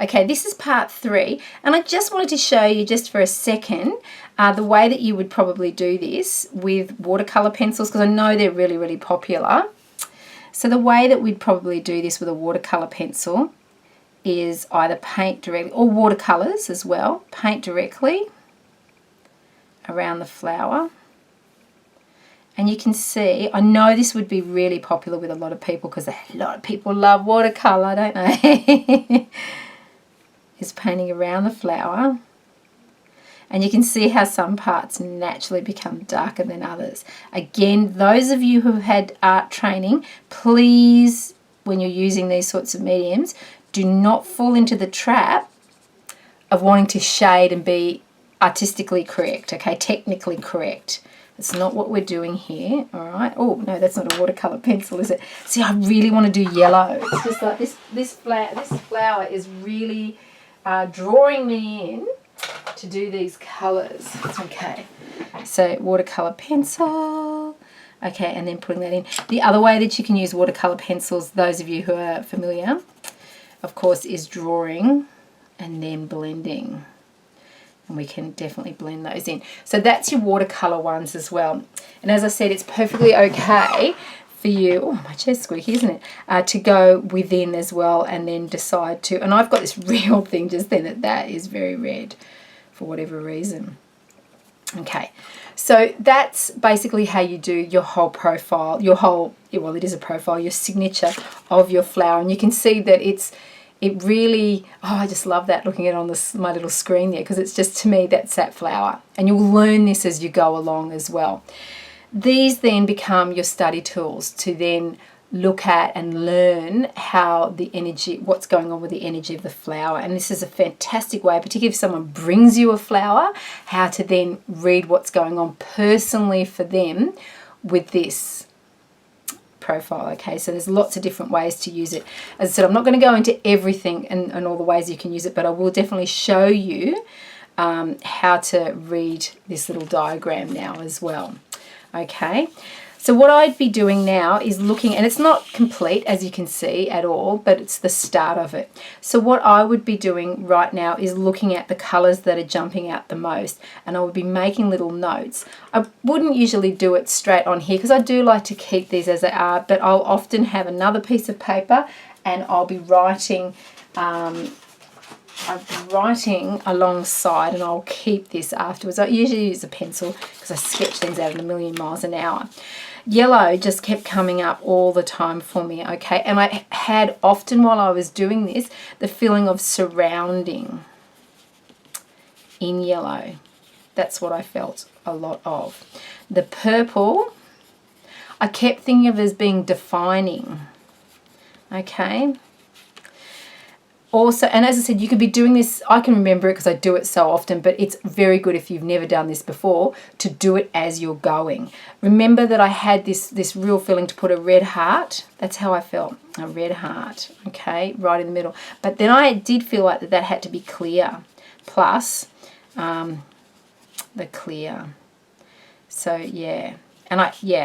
Okay, this is part 3, and I just wanted to show you just for a second the way that you would probably do this with watercolor pencils, because I know they're really, really popular. So the way that we'd probably do this with a watercolor pencil is either paint directly, or watercolors as well, paint directly around the flower. And you can see, I know this would be really popular with a lot of people because a lot of people love watercolor, don't they? Is painting around the flower, and you can see how some parts naturally become darker than others. Again, those of you who have had art training, please, when you're using these sorts of mediums, do not fall into the trap of wanting to shade and be artistically correct, okay, technically correct. It's not what we're doing here, all right? Oh, no, that's not a watercolor pencil, is it? See, I really want to do yellow. It's just like this flower is really drawing me in to do these colours. Okay, so watercolor pencil. Okay, and then putting that in. The other way that you can use watercolor pencils, those of you who are familiar, of course, is drawing and then blending. And we can definitely blend those in. So that's your watercolor ones as well. And as I said, it's perfectly okay for you, oh, my chair's squeaky, isn't it, to go within as well and then decide to, and I've got this real thing just then that is very red for whatever reason. Okay, so that's basically how you do your whole profile, well, it is a profile, your signature of your flower. And you can see that it really, oh, I just love that, looking at it on my little screen there, because it's just, to me, that's that flower. And you'll learn this as you go along as well. These then become your study tools to then look at and learn how the energy, what's going on with the energy of the flower. And this is a fantastic way, particularly if someone brings you a flower, how to then read what's going on personally for them with this profile. Okay, so there's lots of different ways to use it. As I said, I'm not going to go into everything and all the ways you can use it, but I will definitely show you how to read this little diagram now as well. Okay, so what I'd be doing now is looking, and it's not complete as you can see at all, but it's the start of it. So what I would be doing right now is looking at the colours that are jumping out the most, and I would be making little notes. I wouldn't usually do it straight on here because I do like to keep these as they are, but I'll often have another piece of paper and I'll be writing alongside, and I'll keep this afterwards. I usually use a pencil because I sketch things out at 1,000,000 miles an hour. Yellow just kept coming up all the time for me, okay? And I had often, while I was doing this, the feeling of surrounding in yellow. That's what I felt a lot of. The purple, I kept thinking of as being defining, okay? Also, and as I said, you could be doing this, I can remember it because I do it so often, but it's very good if you've never done this before to do it as you're going. Remember that I had this real feeling to put a red heart. That's how I felt, a red heart, okay, right in the middle. But then I did feel like that had to be clear, plus the clear. So, yeah. And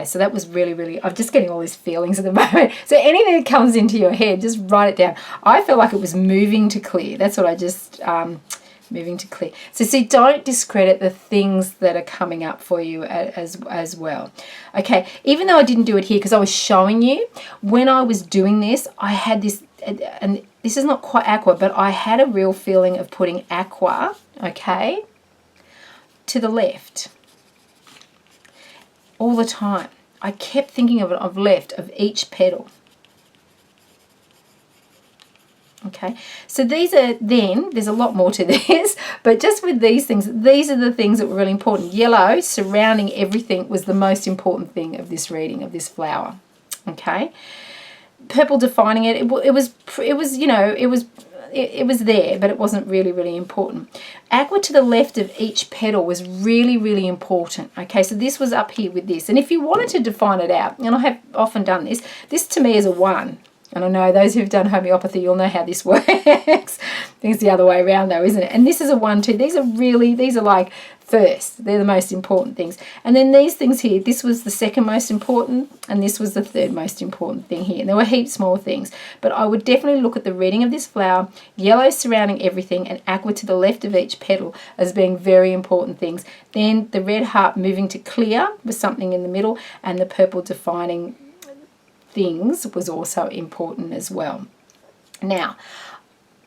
so that was really, really, I'm just getting all these feelings at the moment. So anything that comes into your head, just write it down. I felt like it was moving to clear. That's what I just, moving to clear. So see, don't discredit the things that are coming up for you as well. Okay, even though I didn't do it here because I was showing you, when I was doing this, I had this, and this is not quite aqua, but I had a real feeling of putting aqua, okay, to the left. All the time. I kept thinking of it of left of each petal. Okay, so these are then, there's a lot more to this, but just with these things, these are the things that were really important. Yellow surrounding everything was the most important thing of this reading, of this flower. Okay, purple defining it, it was, you know, it was there, but it wasn't really, really important. Aqua to the left of each petal was really, really important. Okay, so this was up here with this. And if you wanted to define it out, and I have often done this, this to me is a 1. And I know those who've done homeopathy, you'll know how this works. I think it's the other way around though, isn't it? And this is a 1, 2. These are like first. They're the most important things. And then these things here, this was the second most important, and this was the third most important thing here. And there were heaps more things. But I would definitely look at the reading of this flower, yellow surrounding everything, and aqua to the left of each petal as being very important things. Then the red heart moving to clear with something in the middle, and the purple defining things was also important as well. Now,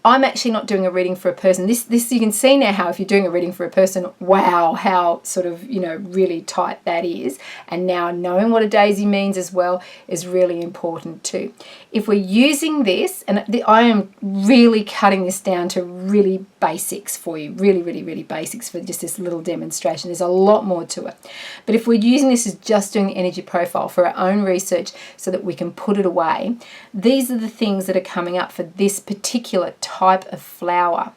I'm actually not doing a reading for a person. This you can see now how if you're doing a reading for a person, wow, how sort of, really tight that is. And now knowing what a daisy means as well is really important too. If we're using this, and I am really cutting this down to really basics for you, really, really, really basics for just this little demonstration. There's a lot more to it. But if we're using this as just doing the energy profile for our own research so that we can put it away, these are the things that are coming up for this particular type of flower.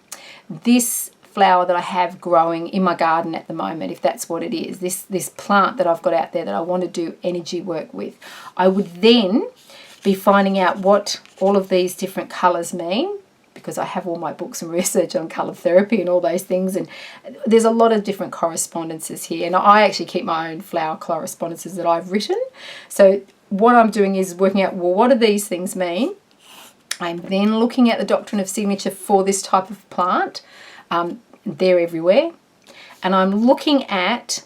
This flower that I have growing in my garden at the moment, if that's what it is, this plant that I've got out there that I want to do energy work with, I would then be finding out what all of these different colours mean, because I have all my books and research on colour therapy and all those things, and there's a lot of different correspondences here, and I actually keep my own flower correspondences that I've written. So what I'm doing is working out, well, what do these things mean? I'm then looking at the doctrine of signature for this type of plant. They're everywhere. And I'm looking at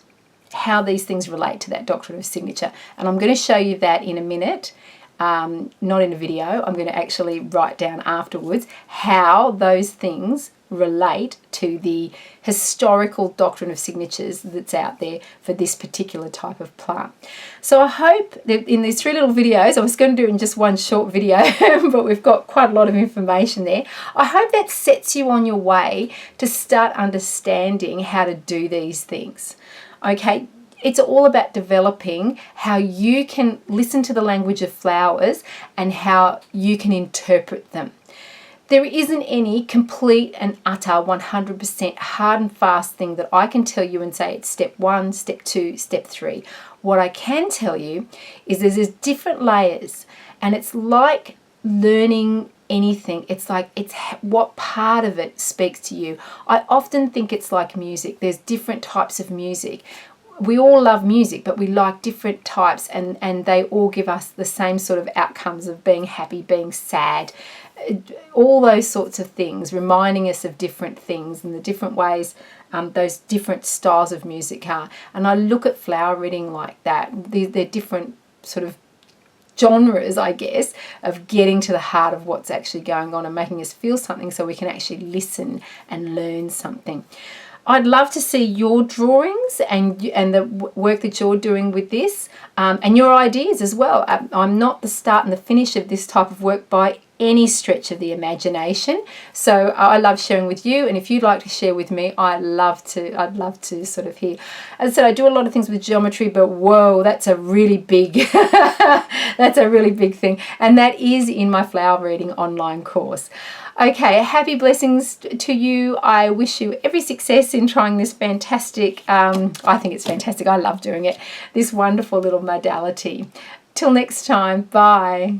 how these things relate to that doctrine of signature. And I'm going to show you that in a minute. Not in a video. I'm going to actually write down afterwards how those things relate to the historical doctrine of signatures that's out there for this particular type of plant. So I hope that in these 3 little videos, I was going to do in just one short video, but we've got quite a lot of information there. I hope that sets you on your way to start understanding how to do these things. Okay, it's all about developing how you can listen to the language of flowers and how you can interpret them. There isn't any complete and utter 100% hard and fast thing that I can tell you and say it's step 1, step 2, step 3. What I can tell you is there's different layers, and it's like learning anything. It's like what part of it speaks to you. I often think it's like music. There's different types of music. We all love music, but we like different types, and they all give us the same sort of outcomes of being happy, being sad, all those sorts of things, reminding us of different things and the different ways those different styles of music are. And I look at flower reading like that. They're different sort of genres, I guess, of getting to the heart of what's actually going on and making us feel something so we can actually listen and learn something. I'd love to see your drawings and the work that you're doing with this, and your ideas as well. I'm not the start and the finish of this type of work by any stretch of the imagination, so I love sharing with you, and if you'd like to share with me, I'd love to sort of hear. As I said, I do a lot of things with geometry, but whoa, that's a really big that's a really big thing, and that is in my flower reading online course. Okay, happy blessings to you. I wish you every success in trying this fantastic, I think it's fantastic, I love doing it, this wonderful little modality. Till next time, bye.